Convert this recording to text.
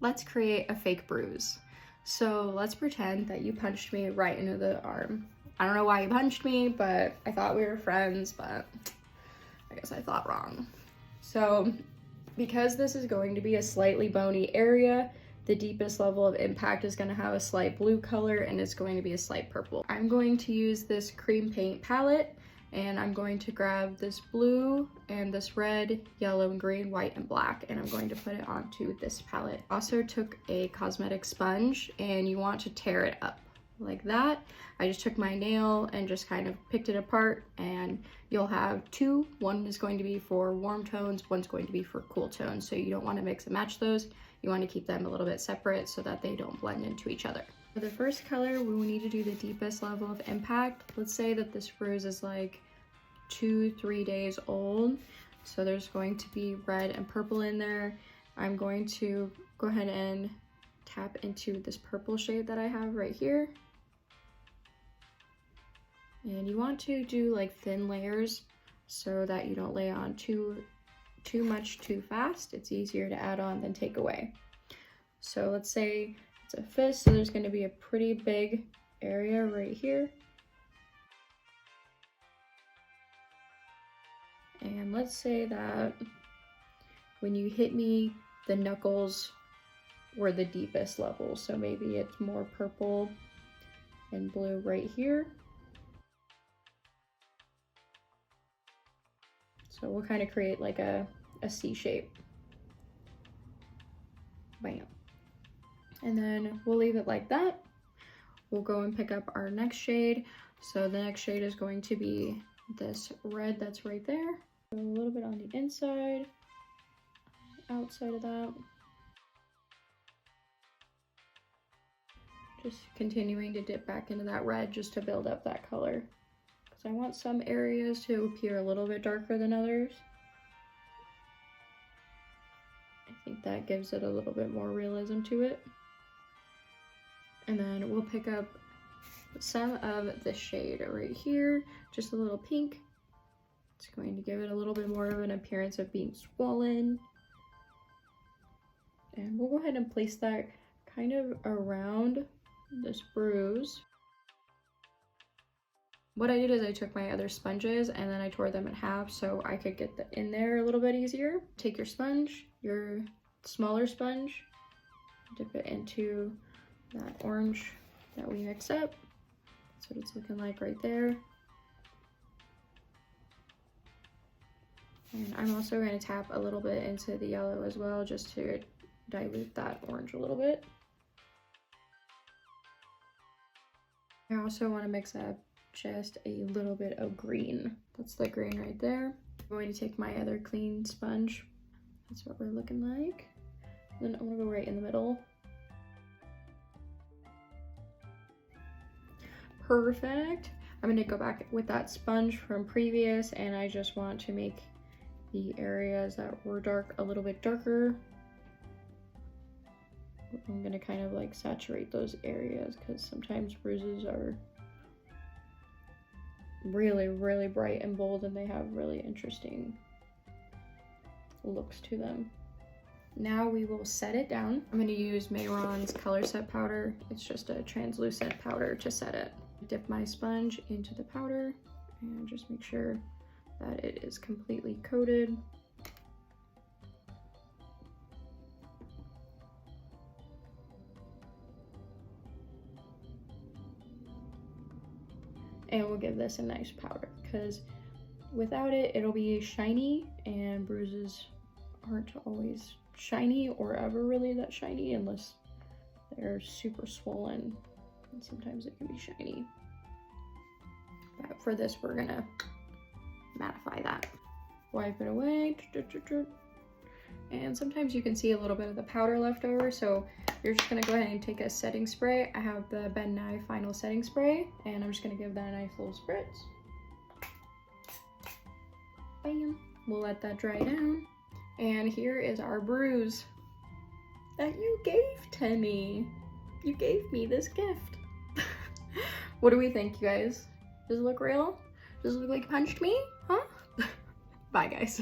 let's create a fake bruise. So let's pretend that you punched me right into the arm. I don't know why you punched me, but I thought we were friends, but I guess I thought wrong. So because this is going to be a slightly bony area, the deepest level of impact is going to have a slight blue color and it's going to be a slight purple. I'm going to use this cream paint palette and I'm going to grab this blue and this red, yellow, and green, white, and black, and I'm going to put it onto this palette. Also took a cosmetic sponge and you want to tear it up like that. I just took my nail and just kind of picked it apart, and you'll have two. One is going to be for warm tones, one's going to be for cool tones. So you don't want to mix and match those. You want to keep them a little bit separate so that they don't blend into each other. For the first color, we will need to do the deepest level of impact. Let's say that this bruise is like 2-3 days old. So there's going to be red and purple in there. I'm going to go ahead and tap into this purple shade that I have right here. And you want to do like thin layers so that you don't lay on too much too fast. It's easier to add on than take away. So let's say it's a fist, so there's going to be a pretty big area right here. And let's say that when you hit me, the knuckles were the deepest level. So maybe it's more purple and blue right here. So we'll kind of create like a C shape. Bam. And then we'll leave it like that. We'll go and pick up our next shade. So the next shade is going to be this red that's right there. A little bit on the inside, outside of that. Just continuing to dip back into that red just to build up that color. Because I want some areas to appear a little bit darker than others. I think that gives it a little bit more realism to it. And then we'll pick up some of this shade right here, just a little pink. It's going to give it a little bit more of an appearance of being swollen. And we'll go ahead and place that kind of around this bruise. What I did is I took my other sponges and then I tore them in half so I could get in there a little bit easier. Take your sponge, your smaller sponge, dip it into that orange that we mixed up. That's what it's looking like right there. And I'm also going to tap a little bit into the yellow as well, just to dilute that orange a little bit. I also want to mix up just a little bit of green. That's the green right there. I'm going to take my other clean sponge. That's what we're looking like. Then I'm going to go right in the middle. Perfect. I'm going to go back with that sponge from previous, and I just want to make the areas that were dark a little bit darker. I'm gonna kind of like saturate those areas because sometimes bruises are really, really bright and bold and they have really interesting looks to them. Now we will set it down. I'm gonna use Mayron's Color Set Powder. It's just a translucent powder to set it. Dip my sponge into the powder and just make sure that it is completely coated. And we'll give this a nice powder because without it, it'll be shiny, and bruises aren't always shiny or ever really that shiny unless they're super swollen. And sometimes it can be shiny. But for this, we're gonna mattify that. Wipe it away. And sometimes you can see a little bit of the powder left over, so you're just gonna go ahead and take a setting spray. I have the Ben Nye Final Setting Spray, and I'm just gonna give that a nice little spritz. Bam. We'll let that dry down. And here is our bruise that you gave to me. You gave me this gift. What do we think, you guys? Does it look real? Does it look like you punched me? Huh? Bye, guys.